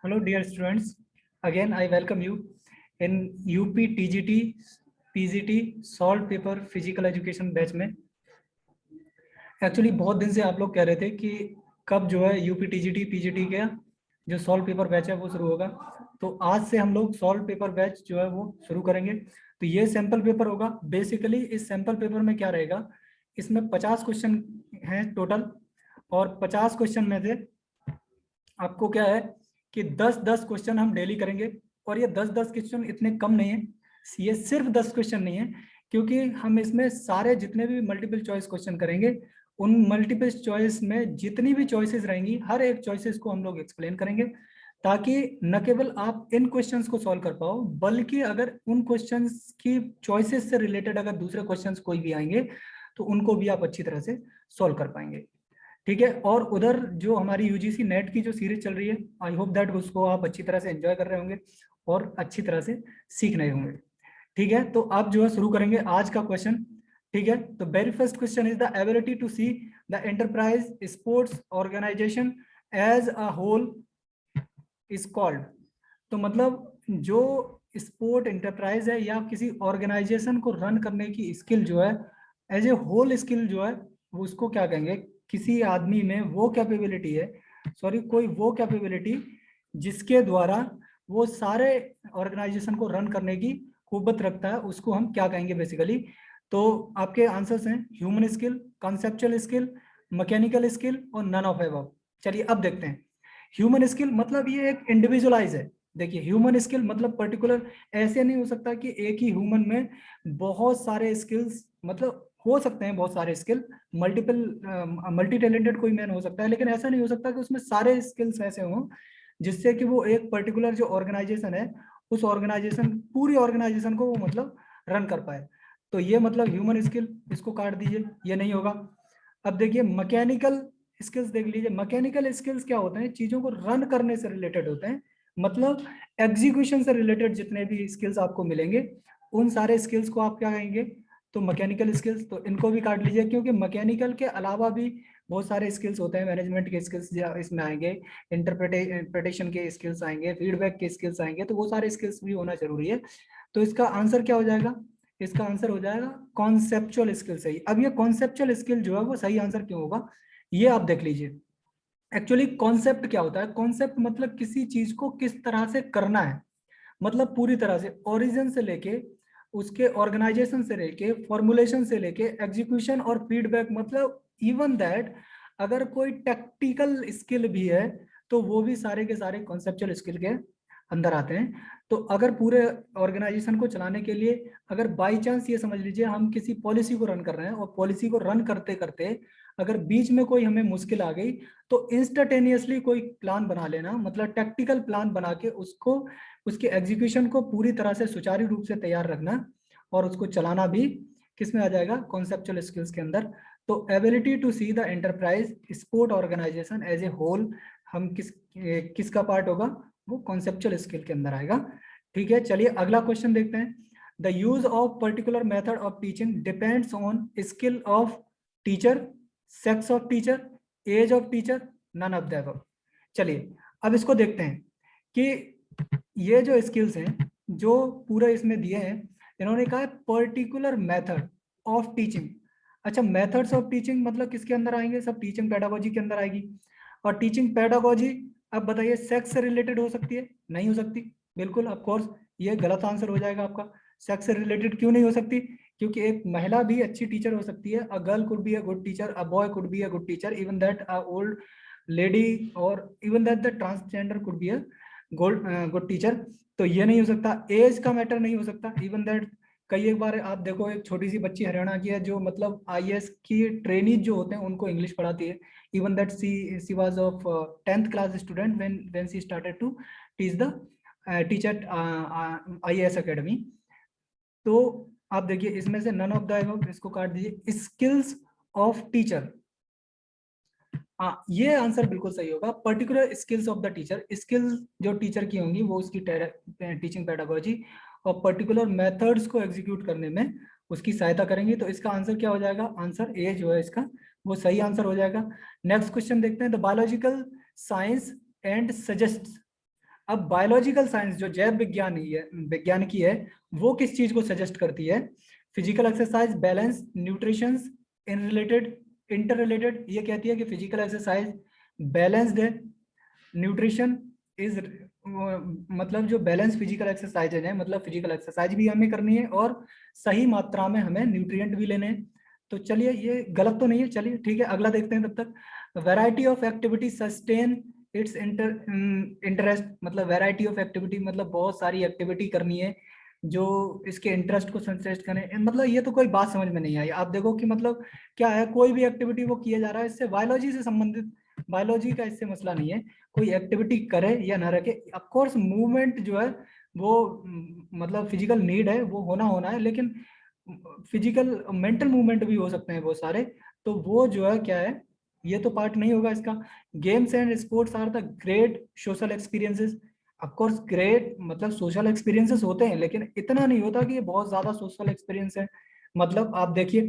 Hello, dear students. Again, I welcome you in UP TGT PGT solve paper physical education batch में। Actually बहुत दिन से आप लोग कह रहे थे कि कब जो है यूपी टीजीटी पीजीटी का जो सॉल्व पेपर बैच है वो शुरू होगा। तो आज से हम लोग सॉल्व पेपर बैच जो है वो शुरू करेंगे। तो ये सैंपल पेपर होगा। बेसिकली इस सैंपल पेपर में क्या रहेगा, इसमें 50 क्वेश्चन हैं टोटल, और 50 क्वेश्चन में से आपको क्या है कि 10-10 क्वेश्चन हम डेली करेंगे। और ये 10-10 क्वेश्चन इतने कम नहीं है, ये सिर्फ 10 क्वेश्चन नहीं है, क्योंकि हम इसमें सारे जितने भी मल्टीपल चॉइस क्वेश्चन करेंगे, उन मल्टीपल चॉइस में जितनी भी चॉइसेस रहेंगी हर एक चॉइसेस को हम लोग एक्सप्लेन करेंगे, ताकि न केवल आप इन क्वेश्चंस को सॉल्व कर पाओ, बल्कि अगर उन क्वेश्चंस की चॉइसेस से रिलेटेड अगर दूसरे क्वेश्चंस कोई भी आएंगे तो उनको भी आप अच्छी तरह से सॉल्व कर पाएंगे। ठीक है। और उधर जो हमारी यूजीसी नेट की जो सीरीज चल रही है, आई होप दैट उसको आप अच्छी तरह से एंजॉय कर रहे होंगे और अच्छी तरह से सीख रहे होंगे। ठीक है, तो अब जो है शुरू करेंगे आज का क्वेश्चन। ठीक है, तो very first question is the ability to see the enterprise sports organisation as a whole is called. तो मतलब जो स्पोर्ट एंटरप्राइज है या किसी ऑर्गेनाइजेशन को रन करने की स्किल जो है, एज ए होल स्किल जो है, वो उसको क्या कहेंगे। किसी आदमी में वो कैपेबिलिटी है, सॉरी कोई वो कैपेबिलिटी जिसके द्वारा वो सारे ऑर्गेनाइजेशन को रन करने की कुव्वत रखता है, उसको हम क्या कहेंगे बेसिकली। तो आपके आंसर्स हैं human skill, conceptual skill, mechanical skill और नन ऑफ एबव। चलिए अब देखते हैं। ह्यूमन स्किल मतलब ये एक इंडिविजुअलाइज है। देखिए ह्यूमन स्किल मतलब पर्टिकुलर, ऐसे नहीं हो सकता कि एक ही ह्यूमन में बहुत सारे स्किल्स, मतलब हो सकते हैं बहुत सारे स्किल, मल्टीपल मल्टी टैलेंटेड कोई मैन हो सकता है, लेकिन ऐसा नहीं हो सकता कि उसमें सारे स्किल्स ऐसे हों जिससे कि वो एक पर्टिकुलर जो ऑर्गेनाइजेशन है, उस ऑर्गेनाइजेशन पूरी ऑर्गेनाइजेशन को वो मतलब रन कर पाए। तो ये मतलब ह्यूमन स्किल, इसको काट दीजिए, ये नहीं होगा। अब देखिए मैकेनिकल स्किल्स देख लीजिए। मैकेनिकल स्किल्स क्या होते हैं, चीजों को रन करने से रिलेटेड होते हैं, मतलब एग्जीक्यूशन से रिलेटेड जितने भी स्किल्स आपको मिलेंगे उन सारे स्किल्स को आप क्या कहेंगे, तो मैकेनिकल स्किल्स। तो इनको भी काट लीजिए, क्योंकि मैकेनिकल के अलावा भी बहुत सारे स्किल्स होते हैं। मैनेजमेंट के स्किल्स इसमें आएंगे, इंटरप्रिटेशन के स्किल्स आएंगे, फीडबैक के स्किल्स आएंगे, तो वो सारे स्किल्स भी होना जरूरी है। तो इसका आंसर क्या हो जाएगा, इसका आंसर हो जाएगा कॉन्सेप्चुअल स्किल सही। अब ये कॉन्सेप्चुअल स्किल जो है वो सही आंसर क्यों होगा, ये आप देख लीजिए। एक्चुअली कॉन्सेप्ट क्या होता है, कॉन्सेप्ट मतलब किसी चीज को किस तरह से करना है, मतलब पूरी तरह से ओरिजिन से लेके उसके ऑर्गेनाइजेशन से लेके फॉर्मुलेशन से लेके एग्जीक्यूशन और फीडबैक, मतलब इवन दैट अगर कोई टेक्टिकल स्किल भी है तो वो भी सारे के सारे कॉन्सेप्चुअल स्किल के अंदर आते हैं। तो अगर पूरे ऑर्गेनाइजेशन को चलाने के लिए, अगर बाई चांस ये समझ लीजिए हम किसी पॉलिसी को रन कर रहे हैं और पॉलिसी को रन करते करते अगर बीच में कोई हमें मुश्किल आ गई, तो इंस्टेंटेनियसली कोई प्लान बना लेना, मतलब टेक्टिकल प्लान बना के उसको, उसके एग्जीक्यूशन को पूरी तरह से सुचारू रूप से तैयार रखना और उसको चलाना भी किस में आ जाएगा, कॉन्सेप्चुअल स्किल्स के अंदर। तो ability to see the enterprise sport organisation as a whole, हम किसका पार्ट होगा, वो कॉन्सेप्चुअल स्किल के अंदर आएगा। ठीक है, चलिए अगला क्वेश्चन देखते हैं। The use of particular method of teaching depends on skill of teacher, sex of teacher, age of teacher, none of the above. चलिए अब इसको देखते हैं कि ये जो स्किल्स हैं जो पूरे इसमें दिए हैं, इन्होंने कहा है पर्टिकुलर मेथड ऑफ टीचिंग। अच्छा, मेथड्स ऑफ टीचिंग मतलब किसके अंदर आएंगे, सब टीचिंग पेडागोजी के अंदर आएगी। और टीचिंग पेडागोजी, अब बताइए सेक्स से रिलेटेड हो सकती है, नहीं हो सकती, बिल्कुल ऑफ कोर्स ये गलत आंसर हो जाएगा आपका। सेक्स से रिलेटेड क्यों नहीं हो सकती, क्योंकि एक महिला भी अच्छी टीचर हो सकती है। A girl could be a good teacher, a boy could be a good teacher, even that a old lady, और even that the transgender could be a good teacher. तो ये नहीं हो सकता। एज का मैटर नहीं हो सकता, इवन दैट कई एक बार आप देखो एक छोटी सी बच्ची हरियाणा की है जो मतलब आईएएस की ट्रेनीज जो होते हैं उनको इंग्लिश पढ़ाती है, even that she was of 10th class student when she started to teach the teacher IAS academy. तो आप देखिए इसमें से नन ऑफ द अबव, इसको काट दीजिए। स्किल्स ऑफ टीचर, हाँ ये आंसर बिल्कुल सही होगा। Particular skills of the teacher, skills जो टीचर की होंगी वो उसकी टीचिंग पेडागोजी और पर्टिकुलर मेथड्स को एग्जीक्यूट करने में उसकी सहायता करेंगी। तो इसका आंसर क्या हो जाएगा, आंसर ए जो है इसका वो सही आंसर हो जाएगा। नेक्स्ट क्वेश्चन देखते हैं। The biological science and suggest अब बायोलॉजिकल साइंस जो जैव विज्ञान की है, वो किस चीज को सजेस्ट करती है? Physical exercise, balance, nutrition, in related, inter related. ये कहती है कि फिजिकल एक्सरसाइज बैलेंस्ड है, न्यूट्रिशन इज मतलब जो बैलेंस फिजिकल एक्सरसाइज है, मतलब फिजिकल एक्सरसाइज भी हमें करनी है और सही मात्रा में हमें न्यूट्रिएंट भी लेने हैं। तो चलिए, ये गलत तो नहीं है। चलिए ठीक है, अगला देखते हैं। तब तक variety of activity sustain it's interest, मतलब वैरायटी ऑफ एक्टिविटी मतलब बहुत सारी एक्टिविटी करनी है जो इसके इंटरेस्ट को संतुष्ट करें। मतलब ये तो कोई बात समझ में नहीं आई। आप देखो कि मतलब क्या है, कोई भी एक्टिविटी वो किया जा रहा है, इससे बायोलॉजी से संबंधित, बायोलॉजी का इससे मसला नहीं है। कोई एक्टिविटी करे या ना रखे, ऑफ कोर्स मूवमेंट जो है वो मतलब फिजिकल नीड है, वो होना होना है, लेकिन फिजिकल मेंटल मूवमेंट भी हो सकते हैं बहुत सारे। तो वो जो है क्या है, ये तो पार्ट नहीं होगा इसका। Games and sports are the great social experiences. Of course great मतलब सोशल एक्सपीरियंसेस होते हैं, लेकिन इतना नहीं होता कि ये बहुत ज्यादा सोशल एक्सपीरियंस है। मतलब आप देखिए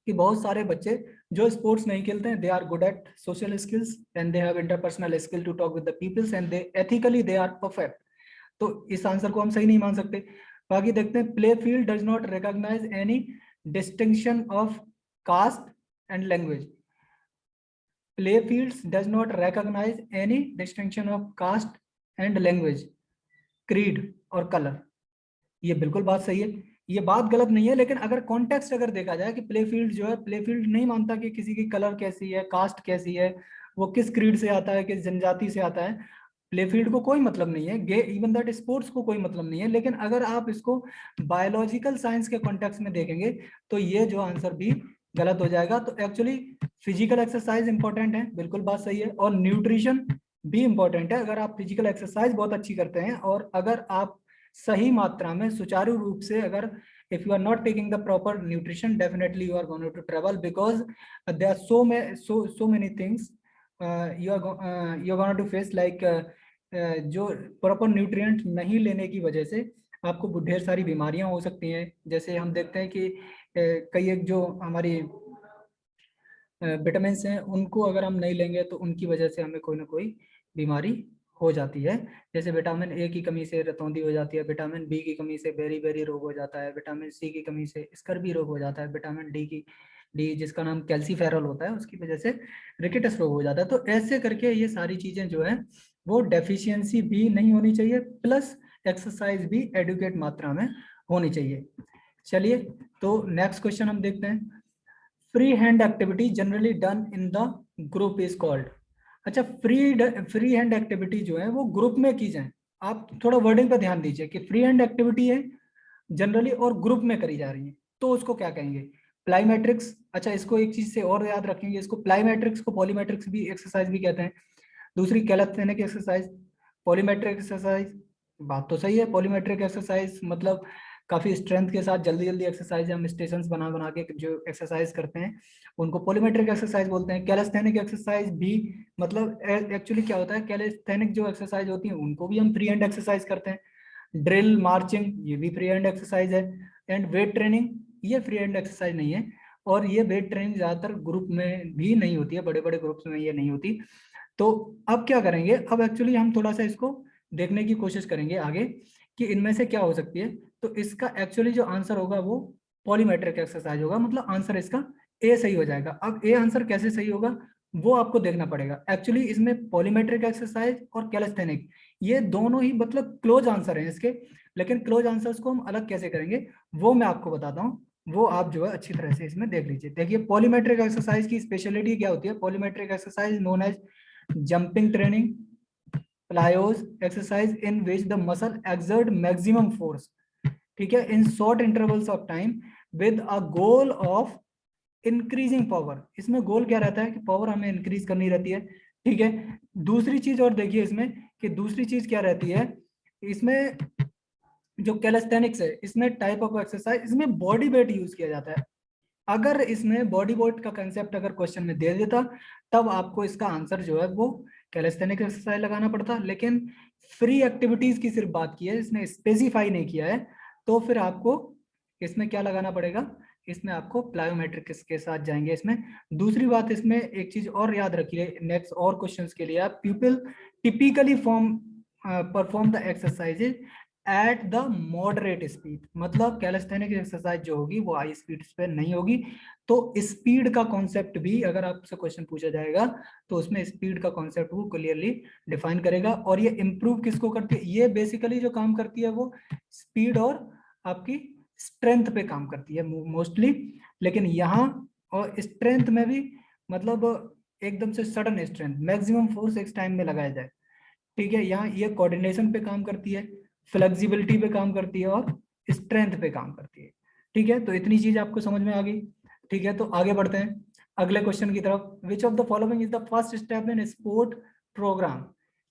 कि बहुत सारे बच्चे जो स्पोर्ट्स नहीं खेलते हैं, they are good at social skills and they have interpersonal skill to talk with the peoples and they ethically they are perfect. तो इस आंसर को हम सही नहीं मान सकते। बाकी देखते हैं, play field does not recognise any distinction of caste and language. Play fields does not recognise any distinction of caste and language, creed और कलर। ये बिल्कुल बात सही है, ये बात गलत नहीं है। लेकिन अगर कॉन्टेक्स्ट अगर देखा जाए कि प्ले फील्ड जो है, प्ले फील्ड नहीं मानता कि किसी की कलर कैसी है, कास्ट कैसी है, वो किस क्रीड से आता है, किस जनजाति से आता है, प्ले फील्ड को कोई मतलब नहीं है। गे इवन दैट स्पोर्ट्स को कोई मतलब नहीं है। लेकिन अगर आप इसको बायोलॉजिकल साइंस के कॉन्टेक्स्ट में देखेंगे तो ये जो आंसर भी गलत हो जाएगा। तो एक्चुअली फिजिकल एक्सरसाइज इंपॉर्टेंट है, बिल्कुल बात सही है, और न्यूट्रिशन भी इंपॉर्टेंट है। अगर आप फिजिकल एक्सरसाइज बहुत अच्छी करते हैं और अगर आप सही मात्रा में सुचारू रूप से, अगर if you are not taking the proper nutrition, definitely you are going to travel, because there are so many things you are going to face, like जो प्रॉपर न्यूट्रिएंट नहीं लेने की वजह से आपको ढेर सारी बीमारियां हो सकती हैं। जैसे हम देखते हैं कि कई एक जो हमारी विटामिन हैं, उनको अगर हम नहीं लेंगे तो उनकी वजह से हमें कोई ना कोई बीमारी हो जाती है। जैसे विटामिन ए की कमी से रतौंधी हो जाती है, विटामिन बी की कमी से बेरी बेरी रोग हो जाता है, विटामिन सी की कमी से स्कर्वी रोग हो जाता है, विटामिन डी जिसका नाम कैल्सीफेरॉल होता है, उसकी वजह से रिकेटस रोग हो जाता है। तो ऐसे करके ये सारी चीजें जो है वो डेफिशिएंसी भी नहीं होनी चाहिए, प्लस एक्सरसाइज भी एडुकेट मात्रा में होनी चाहिए। चलिए, तो नेक्स्ट क्वेश्चन हम देखते हैं। Free hand activity generally done in the group is called. अच्छा, फ्री हैंड एक्टिविटी जो है वो ग्रुप में की जाए। आप थोड़ा वर्डिंग पर ध्यान दीजिए कि फ्री हैंड एक्टिविटी है जनरली और ग्रुप में करी जा रही है, तो उसको क्या कहेंगे? प्लाईमेट्रिक्स। अच्छा, इसको एक चीज से और याद रखेंगे, इसको प्लाईमेट्रिक्स को पॉलीमेट्रिक्स भी एक्सरसाइज भी कहते हैं। दूसरी कैलेस्थेनिक एक्सरसाइज, पॉलीमेट्रिक एक्सरसाइज। बात तो सही है, पॉलीमेट्रिक एक्सरसाइज मतलब काफी स्ट्रेंथ के साथ जल्दी जल्दी एक्सरसाइज हम स्टेशंस बना बना के जो एक्सरसाइज करते हैं उनको पॉलीमेट्रिक एक्सरसाइज बोलते हैं। कैलेस्थेनिक एक्सरसाइज भी मतलब एक्चुअली क्या होता है, कैलेस्थेनिक जो एक्सरसाइज होती है उनको भी हम फ्री हैंड एक्सरसाइज करते हैं। ड्रिल, मार्चिंग, ये भी फ्री हैंड एक्सरसाइज है। एंड वेट ट्रेनिंग, ये फ्री हैंड एक्सरसाइज नहीं है। और ये वेट ट्रेनिंग ज्यादातर ग्रुप में भी नहीं होती है, बड़े बड़े ग्रुप्स में ये नहीं होती। तो अब क्या करेंगे, अब एक्चुअली हम थोड़ा सा इसको देखने की कोशिश करेंगे आगे कि इनमें से क्या हो सकती है। तो इसका एक्चुअली जो आंसर होगा वो पॉलीमेट्रिक एक्सरसाइज होगा, मतलब आंसर इसका ए सही हो जाएगा। अब ए आंसर कैसे सही होगा वो आपको देखना पड़ेगा। एक्चुअली इसमें पॉलीमेट्रिक एक्सरसाइज और कैलेस्थेनिक ये दोनों ही मतलब क्लोज आंसर हैं इसके, लेकिन क्लोज आंसर्स को हम अलग कैसे करेंगे वो मैं आपको बताता हूँ। वो आप जो है अच्छी तरह से इसमें देख लीजिए। देखिए, पॉलीमेट्रिक एक्सरसाइज की स्पेशलिटी क्या होती है? Plyometric exercise known as jumping training, plyos exercise in which the muscle exert maximum force, ठीक है, in short intervals of time with a goal of increasing power। इसमें गोल क्या रहता है कि पावर हमें इंक्रीज करनी रहती है, ठीक है। दूसरी चीज और देखिए इसमें कि दूसरी चीज क्या रहती है इसमें, जो कैलेस्थेनिक्स है इसमें टाइप ऑफ एक्सरसाइज, इसमें बॉडी वेट यूज किया जाता है। अगर इसमें बॉडी वेट का कंसेप्ट अगर क्वेश्चन में दे देता तब आपको इसका आंसर जो है वो कैलेस्थेनिक एक्सरसाइज लगाना पड़ता, लेकिन फ्री एक्टिविटीज की सिर्फ बात की है, इसने स्पेसिफाई नहीं किया है। तो फिर आपको इसमें क्या लगाना पड़ेगा? इसमें आपको प्लायोमेट्रिक के साथ जाएंगे इसमें। दूसरी बात, इसमें एक चीज और याद रखिए नेक्स्ट और क्वेश्चंस के लिए, आप people typically form perform the exercises at the moderate speed, मतलब कैलिस्थेनिक एक्सरसाइज जो होगी वो हाई स्पीड पे नहीं होगी। तो स्पीड का कॉन्सेप्ट भी अगर आपसे क्वेश्चन पूछा जाएगा तो उसमें स्पीड का कॉन्सेप्ट वो क्लियरली डिफाइन करेगा। और ये इंप्रूव किसको करती है, ये बेसिकली जो काम करती है वो स्पीड और आपकी स्ट्रेंथ पे काम करती है मोस्टली। लेकिन यहाँ और स्ट्रेंथ में भी मतलब एकदम से सडन स्ट्रेंथ, मैक्सिमम फोर्स एक टाइम में लगाया जाए, ठीक है। यहाँ ये कोऑर्डिनेशन पे काम करती है, फ्लेक्सिबिलिटी पे काम करती है और स्ट्रेंथ पे काम करती है, ठीक है। तो इतनी चीज आपको समझ में आ गई, ठीक है। तो आगे बढ़ते हैं अगले क्वेश्चन की तरफ। Which of the following is the first step in sport programme.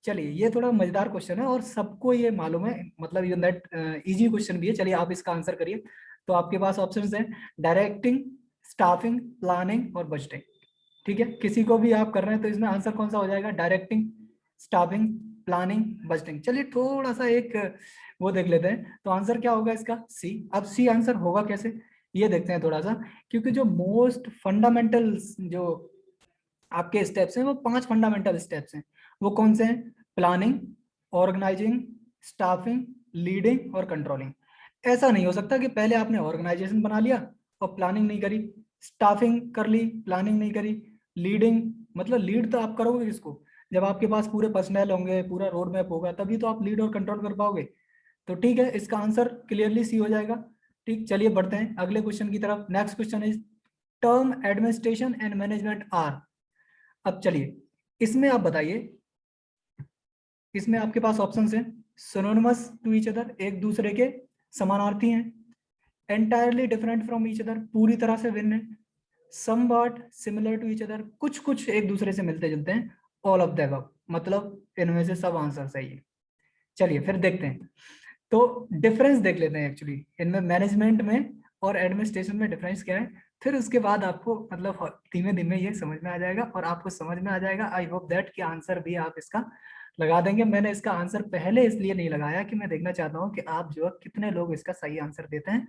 चलिए ये थोड़ा मजेदार क्वेश्चन है और सबको ये मालूम है, मतलब ये दैट इजी क्वेश्चन भी है। चलिए आप इसका आंसर करिए। तो आपके पास ऑप्शंस हैं डायरेक्टिंग, स्टाफिंग, प्लानिंग और बजटिंग, ठीक है। किसी को भी आप कर रहे हैं तो इसमें आंसर कौन सा हो जाएगा, डायरेक्टिंग, स्टाफिंग, प्लानिंग, बजटिंग। चलिए थोड़ा सा एक वो देख लेते हैं, तो आंसर क्या होगा इसका, सी। अब सी आंसर होगा कैसे ये देखते हैं थोड़ा सा, क्योंकि जो मोस्ट फंडामेंटल जो आपके स्टेप्स हैं वो 5 फंडामेंटल स्टेप्स हैं। वो कौन से हैं, प्लानिंग, ऑर्गेनाइजिंग, स्टाफिंग, लीडिंग और कंट्रोलिंग। ऐसा नहीं हो सकता कि पहले आपने ऑर्गेनाइजेशन बना लिया और प्लानिंग नहीं करी, स्टाफिंग कर ली प्लानिंग नहीं करी, लीडिंग, मतलब लीड तो आप करोगे किसको, जब आपके पास पूरे पर्सनल होंगे, पूरा रोड मैप होगा, तभी तो आप लीड और कंट्रोल कर पाओगे। तो ठीक है, इसका आंसर क्लियरली सी हो जाएगा। ठीक, चलिए बढ़ते हैं अगले क्वेश्चन की तरफ। Next question is term administration and management are. अब चलिए इसमें आप बताइए, इसमें आपके पास ऑप्शंस हैं सिनोनिमस टू ईच अदर, एक दूसरे के समानार्थी हैं, entirely different from each other, पूरी तरह से भिन्न है, somewhat similar to each other, कुछ कुछ एक दूसरे से मिलते जुलते हैं, ऑल ऑफ द अबव, मतलब इनमें से सब आंसर सही है। चलिए फिर देखते हैं, तो डिफरेंस देख लेते हैं एक्चुअली इनमें, मैनेजमेंट में और एडमिनिस्ट्रेशन में डिफरेंस क्या है। फिर उसके बाद आपको मतलब धीमे धीमे ये समझ में आ जाएगा और आपको समझ में आ जाएगा। आई होप दैट कि आंसर भी आप इसका लगा देंगे। मैंने इसका आंसर पहले इसलिए नहीं लगाया कि मैं देखना चाहता हूँ कि आप जो है कितने लोग इसका सही आंसर देते हैं।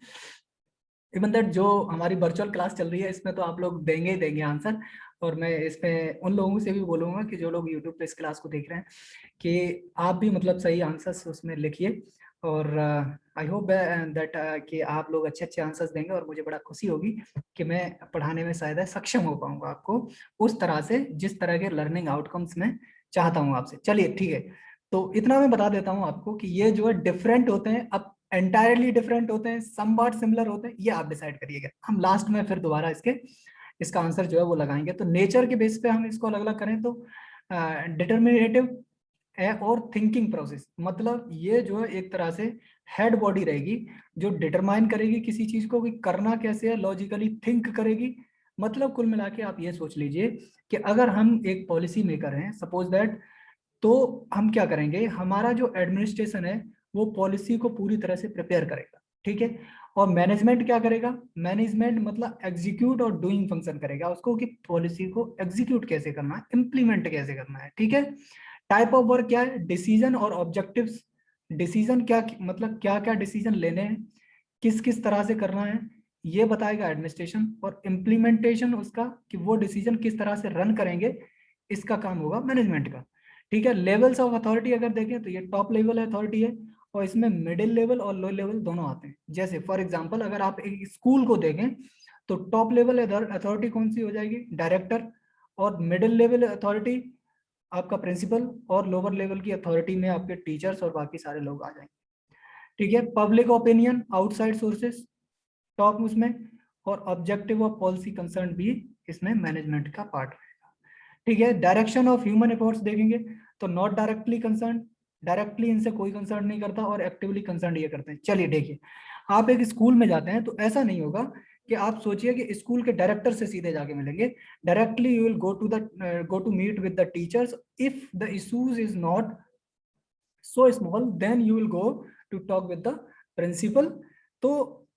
इवन दैट जो हमारी वर्चुअल क्लास चल रही है इसमें तो आप लोग देंगे ही देंगे आंसर, और मैं इसमें उन लोगों से भी बोलूंगा कि जो लोग यूट्यूब पे इस क्लास को देख रहे हैं कि आप भी मतलब सही आंसर्स उसमें लिखिए। और आई होप दैट कि आप लोग अच्छे अच्छे आंसर्स देंगे और मुझे बड़ा खुशी होगी कि मैं पढ़ाने में शायद सक्षम हो पाऊंगा आपको उस तरह से जिस तरह के लर्निंग आउटकम्स मैं चाहता हूँ आपसे। चलिए ठीक है, तो इतना मैं बता देता हूँ आपको कि ये जो है डिफरेंट होते हैं, अब एंटायरली डिफरेंट होते हैं, समवॉट सिमिलर होते हैं, ये आप डिसाइड करिएगा। हम लास्ट में फिर दोबारा इसका आंसर जो है वो लगाएंगे। तो नेचर के बेस पे हम इसको अलग अलग करें तो डिटर्मिनेटिव है और थिंकिंग प्रोसेस, मतलब ये जो है एक तरह से हेड बॉडी रहेगी जो डिटरमाइन करेगी किसी चीज को कि करना कैसे है, लॉजिकली थिंक करेगी। मतलब कुल मिला के आप ये सोच लीजिए कि अगर हम एक पॉलिसी मेकर हैं सपोज दैट, तो हम क्या करेंगे, हमारा जो एडमिनिस्ट्रेशन है वो पॉलिसी को पूरी तरह से प्रिपेयर करेगा, ठीक है। और मैनेजमेंट क्या करेगा, मैनेजमेंट मतलब एग्जीक्यूट और डूइंग फंक्शन करेगा उसको, कि पॉलिसी को एग्जीक्यूट कैसे करना है, इंप्लीमेंट कैसे करना है, ठीक है। टाइप ऑफ वर्क क्या है, डिसीजन और ऑब्जेक्टिव्स। डिसीजन क्या मतलब क्या क्या डिसीजन लेने हैं, किस किस तरह से करना है, ये बताएगा एडमिनिस्ट्रेशन। और इम्प्लीमेंटेशन उसका कि वो डिसीजन किस तरह से रन करेंगे, इसका काम होगा मैनेजमेंट का, ठीक है। लेवल्स ऑफ अथॉरिटी अगर देखें तो ये टॉप लेवल अथॉरिटी है और इसमें मिडिल लेवल और लो लेवल दोनों आते हैं। जैसे फॉर एग्जांपल अगर आप एक स्कूल को देखें तो टॉप लेवल अथॉरिटी कौन सी हो जाएगी, डायरेक्टर, और मिडिल लेवल अथॉरिटी आपका प्रिंसिपल, और लोअर लेवल की अथॉरिटी में आपके टीचर्स और बाकी सारे लोग आ जाएंगे, ठीक है। Public opinion, outside sources top उसमें, और ऑब्जेक्टिव ऑफ पॉलिसी कंसर्न भी इसमें मैनेजमेंट का पार्ट रहेगा, ठीक है। डायरेक्शन ऑफ ह्यूमन एफर्ट्स देखेंगे तो नॉट डायरेक्टली कंसर्न, डायरेक्टली इनसे कोई कंसर्न नहीं करता, और एक्टिवली कंसर्न ये करते हैं। चलिए देखिए, आप एक स्कूल में जाते हैं तो ऐसा नहीं होगा कि आप सोचिए कि स्कूल के डायरेक्टर से सीधे जाके मिलेंगे। Directly you will go to meet with the teachers, if the issues is not so small then you will go to talk with the principal. तो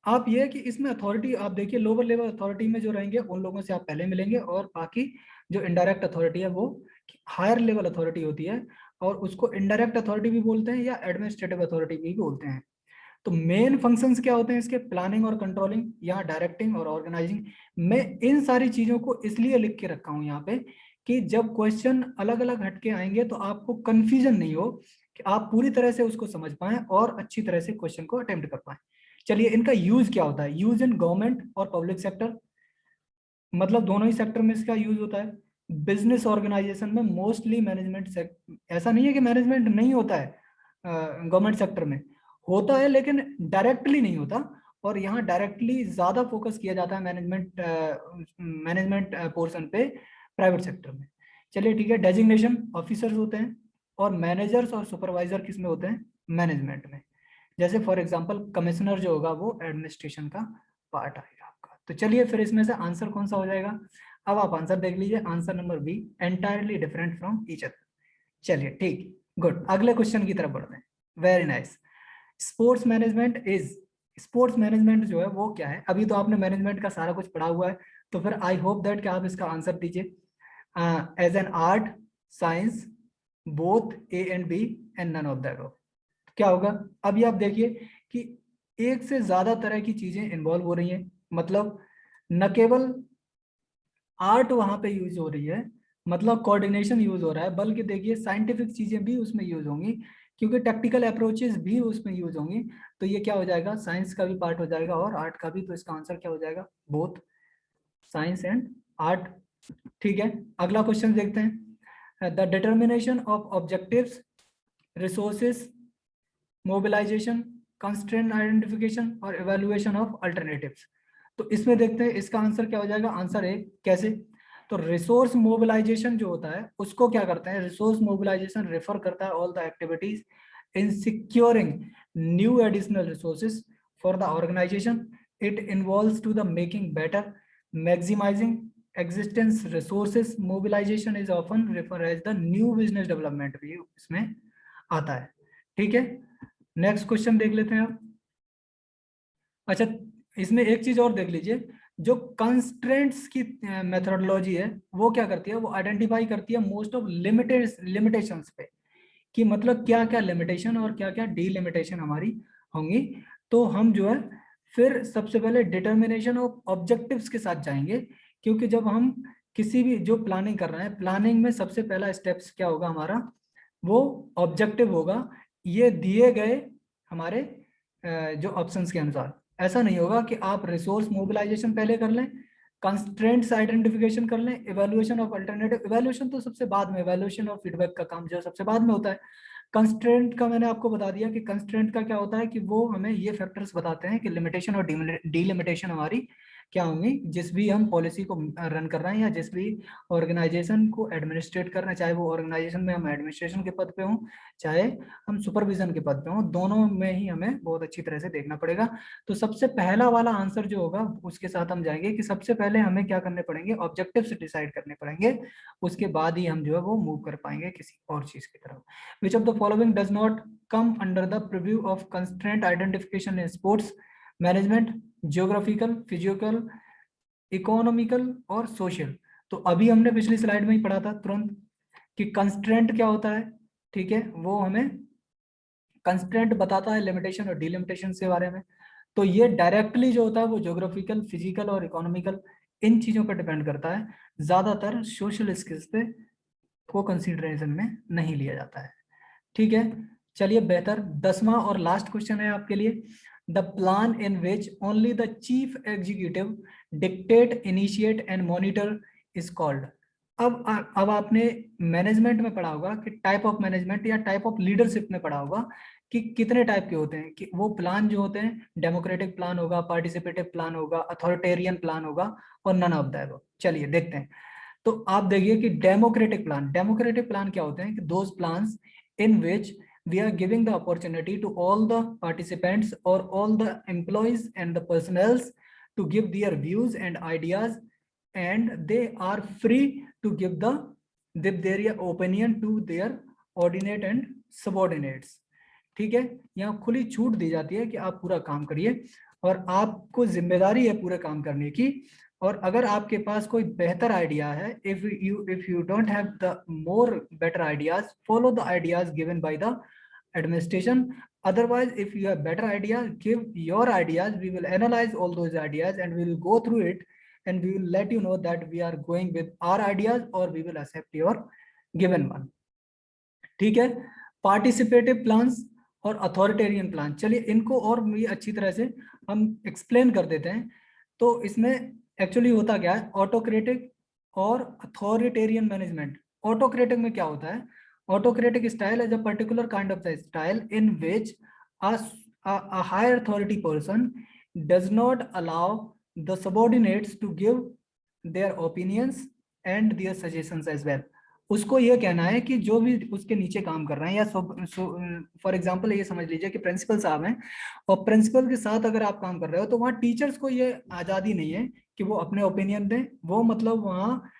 आप ये है कि इसमें अथॉरिटी आप देखिए, लोअर लेवल अथॉरिटी में जो रहेंगे उन लोगों से आप पहले मिलेंगे, और बाकी जो इनडायरेक्ट अथॉरिटी है वो हायर लेवल अथॉरिटी होती है, और उसको इनडायरेक्ट अथॉरिटी भी बोलते हैं या एडमिनिस्ट्रेटिव अथॉरिटी भी बोलते हैं। तो मेन फंक्शंस क्या होते हैं इसके, प्लानिंग और कंट्रोलिंग या डायरेक्टिंग और ऑर्गेनाइजिंग। मैं इन सारी चीजों को इसलिए लिख के रखा हूं यहाँ पे कि जब क्वेश्चन अलग अलग हटके आएंगे तो आपको कंफ्यूजन नहीं हो कि आप पूरी तरह से उसको समझ पाएं और अच्छी तरह से क्वेश्चन को अटेम्प्ट कर पाएं। चलिए, इनका यूज क्या होता है? यूज इन गवर्नमेंट और पब्लिक सेक्टर, मतलब दोनों ही सेक्टर में इसका यूज होता है। बिजनेस ऑर्गेनाइजेशन में मोस्टली मैनेजमेंट, ऐसा नहीं है कि मैनेजमेंट नहीं होता है गवर्नमेंट सेक्टर में, होता है लेकिन डायरेक्टली नहीं होता, और यहाँ डायरेक्टली ज्यादा फोकस किया जाता है मैनेजमेंट पोर्शन पे प्राइवेट सेक्टर में। चलिए ठीक है, डेजिग्नेशन ऑफिसर्स होते हैं, और मैनेजर्स और सुपरवाइजर किस में होते हैं? मैनेजमेंट में। जैसे फॉर एग्जांपल कमिश्नर जो होगा वो एडमिनिस्ट्रेशन का पार्ट आएगा आपका। तो चलिए फिर इसमें से आंसर कौन सा हो जाएगा? अब आप आंसर देख लीजिए, answer number B, entirely different from each other. चलिए ठीक, गुड, अगले क्वेश्चन की तरफ बढ़ते हैं। Very nice. Sports management is, sports management जो है वो क्या है? अभी तो आपने मैनेजमेंट का सारा कुछ पढ़ा हुआ है, तो फिर आई होप दैट कि आप इसका आंसर दीजिए। As an art, science, both A and B and none of the above. क्या होगा? अभी आप देखिए कि एक से ज्यादा तरह की चीजें इन्वॉल्व हो रही हैं, मतलब न केवल आर्ट वहां पे यूज हो रही है, मतलब कोऑर्डिनेशन यूज हो रहा है, बल्कि देखिए साइंटिफिक चीजें भी उसमें यूज होंगी, क्योंकि टेक्निकल अप्रोचेस भी उसमें यूज होंगी। तो ये क्या हो जाएगा? साइंस का भी पार्ट हो जाएगा और आर्ट का भी। तो इसका आंसर क्या हो जाएगा? Both science and art. ठीक है, अगला क्वेश्चन देखते हैं। The determination of objectives, resources, mobilisation, constraint identification और इवैल्यूएशन ऑफ अल्टरनेटिव्स। तो इसमें देखते हैं इसका आंसर क्या हो जाएगा। आंसर ए, कैसे? तो रिसोर्स मोबिलाइजेशन जो होता है उसको क्या करते हैं? रिसोर्स मोबिलाइजेशन रेफर करता है all the activities in securing new additional resources for the organisation. It involves to the making better, maximising existence resources mobilization is often referred as the new business development भी इसमें आता है। ठीक है, next question देख लेते हैं आप। अच्छा, इसमें एक चीज और देख लीजिए, जो कंस्ट्रेंट्स की मेथोडोलॉजी है वो क्या करती है? वो आइडेंटिफाई करती है मोस्ट ऑफ लिमिटेशंस पे, कि मतलब क्या क्या लिमिटेशन और क्या क्या डीलिमिटेशन हमारी होंगी। तो हम जो है फिर सबसे पहले डिटर्मिनेशन ऑफ ऑब्जेक्टिव्स के साथ जाएंगे, क्योंकि जब हम किसी भी जो प्लानिंग कर रहे हैं, प्लानिंग में सबसे पहला स्टेप्स क्या होगा हमारा? वो ऑब्जेक्टिव होगा, ये दिए गए हमारे जो ऑप्शंस के अनुसार। ऐसा नहीं होगा कि आप रिसोर्स मोबिलाइजेशन पहले कर लें, कंस्ट्रेंट्स आइडेंटिफिकेशन कर लें, इवैल्यूएशन ऑफ अल्टरनेटिव, इवैल्यूएशन तो सबसे बाद में, इवैल्यूएशन और फीडबैक का काम जो सबसे बाद में होता है। कंस्ट्रेंट का मैंने आपको बता दिया कि कंस्ट्रेंट का क्या होता है, कि वो हमें ये फैक्टर्स बताते हैं कि लिमिटेशन और डीलिमिटेशन हमारी क्या होंगी जिस भी हम पॉलिसी को रन कर रहे हैं या जिस भी ऑर्गेनाइजेशन को एडमिनिस्ट्रेट कर रहे हैं, चाहे वो ऑर्गेनाइजेशन में हम एडमिनिस्ट्रेशन के पद पे हों, चाहे हम सुपरविजन के पद पे हों, दोनों में ही हमें बहुत अच्छी तरह से देखना पड़ेगा। तो सबसे पहला वाला आंसर जो होगा उसके साथ हम जाएंगे कि सबसे पहले हमें क्या करने पड़ेंगे? ऑब्जेक्टिव्स डिसाइड करने पड़ेंगे, उसके बाद ही हम जो है वो मूव कर पाएंगे किसी और चीज की तरफ। Which of the following does not come under the preview of constraint identification in sports management? Geographical, physical, economical और सोशल। तो अभी हमने पिछली स्लाइड में ही पढ़ा था तुरंत कि कंस्ट्रेंट क्या होता है। ठीक है, वो हमें कंस्ट्रेंट बताता है लिमिटेशन और डिलिमिटेशन के बारे में। तो ये डायरेक्टली जो होता है वो ज्योग्राफिकल, फिजिकल और इकोनॉमिकल, इन चीजों पर डिपेंड करता है। ज्यादातर सोशल स्किल्स पे को कंसीडरेशन में नहीं लिया जाता है। ठीक है, चलिए बेहतर। 10वां और लास्ट क्वेश्चन है आपके लिए। The plan in which only the chief executive dictate, initiate and monitor is called. अब आपने मैनेजमेंट में पढ़ा होगा कि टाइप ऑफ मैनेजमेंट या टाइप ऑफ लीडरशिप में पढ़ा होगा कि कितने टाइप के होते हैं, कि वो प्लान जो होते हैं डेमोक्रेटिक प्लान होगा, पार्टिसिपेटिव प्लान होगा, अथॉरिटेरियन प्लान होगा और नन ऑफ द अबव। चलिए देखते हैं। तो आप देखिए कि डेमोक्रेटिक प्लान क्या होते हैं? कि those plans in which we are giving the opportunity to all the participants or all the employees and the personnels to give their views and ideas, and they are free to give their opinion to their ordinate and subordinates। ठीक है, यहाँ खुली छूट दी जाती है कि आप पूरा काम करिए और आपको जिम्मेदारी है पूरे काम करने की। और अगर आपके पास कोई बेहतर आइडिया है, if you don't have the more better ideas, follow the ideas given by the administration. Otherwise, if you have better ideas, give your ideas. We will analyze all those ideas and we will go through it, and we will let you know that we are going with our ideas or we will accept your given one। ठीक है, participative plans और authoritarian plan. चलिए इनको और भी अच्छी तरह से हम एक्सप्लेन कर देते हैं। तो इसमें एक्चुअली होता क्या है, ऑटोक्रेटिक और अथॉरिटेरियन मैनेजमेंट। ऑटोक्रेटिक में क्या होता है, autocratic style is a particular kind of the style in which a higher authority person does not allow the subordinates to give their opinions and their suggestions as well. उसको ये कहना है कि जो भी उसके नीचे काम कर रहे हैं, या फॉर एग्जांपल ये समझ लीजिए कि प्रिंसिपल साहब हैं और प्रिंसिपल के साथ अगर आप काम कर रहे हो तो वहाँ टीचर्स को ये आज़ादी नहीं है कि वो अपने ओपिनियन दें। वो मतलब वहाँ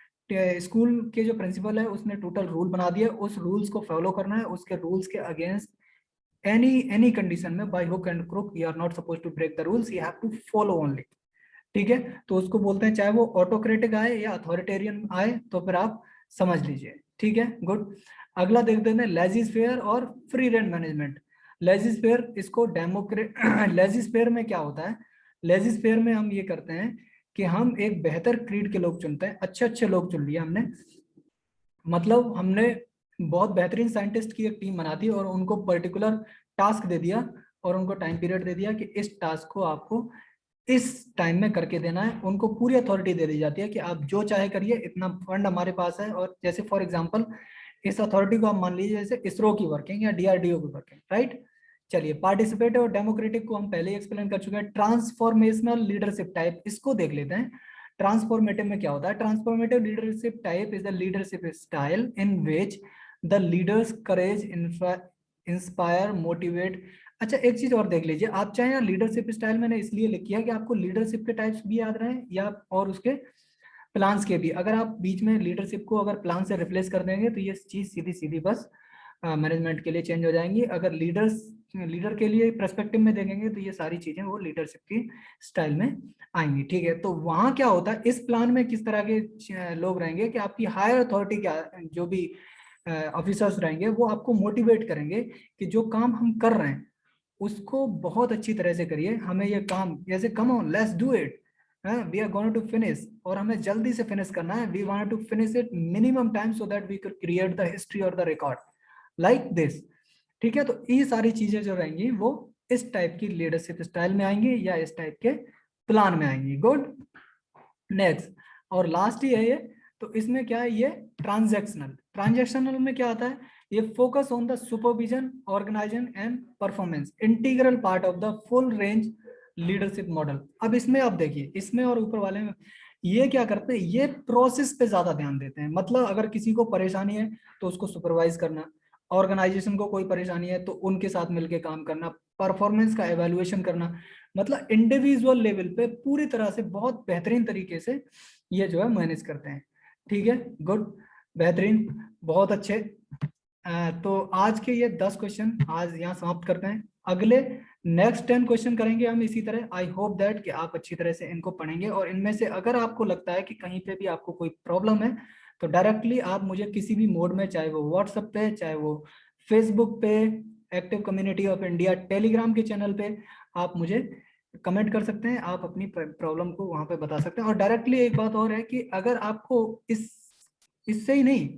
स्कूल के जो प्रिंसिपल है उसने टोटल रूल बना दिया, उस रूल्स को फॉलो करना है, उसके रूल्स के अगेंस्ट एनी कंडीशन में by hook and crook you are not suppose to break the rules, you have to follow only. ठीक है, तो उसको बोलते हैं, चाहे वो ऑटोक्रेटिक आए या अथॉरिटेरियन आए तो फिर आप समझ लीजिए। ठीक है, गुड। अगला देखते हैं लेजिस्फेयर और फ्री रेंज मैनेजमेंट। लेजिस्फेयर, इसको डेमोक्रेट लेजिस्फेयर में क्या होता है, लेजिस्फेयर में हम ये करते हैं कि हम एक बेहतर क्रीड के लोग चुनते हैं, अच्छे अच्छे लोग चुन लिए हमने, मतलब हमने बहुत बेहतरीन साइंटिस्ट की एक टीम बना दी और उनको पर्टिकुलर टास्क दे दिया और उनको टाइम पीरियड दे दिया कि इस टास्क को आपको इस टाइम में करके देना है। उनको पूरी अथॉरिटी दे दी जाती है कि आप जो चाहे करिए, इतना फंड हमारे पास है। और जैसे फॉर एग्जांपल इस अथॉरिटी को आप मान लीजिए जैसे इसरो की वर्किंग या डीआरडीओ की वर्किंग, राइट। चलिए पार्टिसिपेटिव और डेमोक्रेटिक को हम पहले ही एक्सप्लेन कर चुके हैं। ट्रांसफॉर्मेशनल लीडरशिप टाइप, इसको देख लेते हैं। ट्रांसफॉर्मेटिव में क्या होता है, transformative leadership type is the leadership style in which the leaders courage inspire motivate. अच्छा एक चीज और देख लीजिए, आप चाहे यहाँ लीडरशिप स्टाइल मैंने इसलिए लिखी है कि आपको लीडरशिप के टाइप्स भी याद रहे या और उसके प्लान्स के भी। अगर आप बीच में लीडरशिप को अगर प्लान से रिप्लेस कर देंगे तो ये चीज सीधी सीधी बस मैनेजमेंट के लिए चेंज हो जाएंगी। अगर लीडर के लिए पर्सपेक्टिव में देखेंगे तो ये सारी चीजें वो लीडरशिप की स्टाइल में आएंगी। ठीक है, तो वहां क्या होता है, इस प्लान में किस तरह के लोग रहेंगे कि आपकी हायर अथॉरिटी क्या जो भी ऑफिसर्स रहेंगे वो आपको मोटिवेट करेंगे कि जो काम हम कर रहे हैं उसको बहुत अच्छी तरह से करिए, हमें ये काम जैसे come on let's do it, we are going to finish, और हमें जल्दी से फिनिश करना है, we want to finish it minimum time so that we can create the history और द रिकॉर्ड लाइक दिस। ठीक है, तो ये सारी चीजें जो रहेंगी वो इस टाइप की लीडरशिप स्टाइल में आएंगी या इस टाइप के प्लान में आएंगी। गुड, नेक्स्ट और लास्ट ही है ये, तो इसमें क्या है, ये ट्रांजैक्शनल। ट्रांजैक्शनल में क्या आता है, ये focus on the supervision organisation and performance, integral part of the full range leadership model. अब इसमें आप देखिए, इसमें और ऊपर वाले में ये क्या करते हैं, ये प्रोसेस पे ज्यादा ध्यान देते हैं। मतलब अगर किसी को परेशानी है तो उसको सुपरवाइज करना, ऑर्गेनाइजेशन को कोई परेशानी है तो उनके साथ मिलकर काम करना, परफॉर्मेंस का एवेल्युएशन करना, मतलब इंडिविजुअल लेवल पे पूरी तरह से बहुत बेहतरीन तरीके से ये जो है मैनेज करते हैं। ठीक है, गुड, बेहतरीन, बहुत अच्छे। तो आज के ये 10 क्वेश्चन आज यहाँ समाप्त करते हैं। अगले नेक्स्ट 10 क्वेश्चन करेंगे हम इसी तरह। आई होप दैट कि आप अच्छी तरह से इनको पढ़ेंगे और इनमें से अगर आपको लगता है कि कहीं पे भी आपको कोई प्रॉब्लम है तो डायरेक्टली आप मुझे किसी भी मोड में, चाहे वो व्हाट्सएप पे, चाहे वो फेसबुक पे, active community of India Telegram के चैनल पे, आप मुझे कमेंट कर सकते हैं, आप अपनी प्रॉब्लम को वहां पे बता सकते हैं। और डायरेक्टली एक बात और है कि अगर आपको इससे ही नहीं,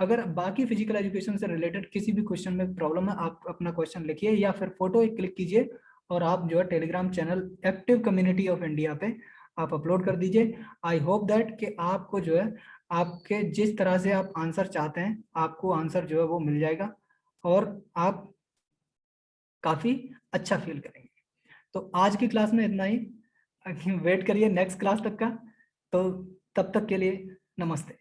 अगर बाकी फिजिकल एजुकेशन से रिलेटेड किसी भी क्वेश्चन में प्रॉब्लम है, आप अपना क्वेश्चन लिखिए या फिर फोटो एक क्लिक कीजिए और आप जो है Telegram channel active community of India पे आप अपलोड कर दीजिए। आई होप दैट कि आपको जो है आपके जिस तरह से आप आंसर चाहते हैं आपको आंसर जो है वो मिल जाएगा और आप काफी अच्छा फील करेंगे। तो आज की क्लास में इतना ही, वेट करिए नेक्स्ट क्लास तक का। तो तब तक के लिए नमस्ते।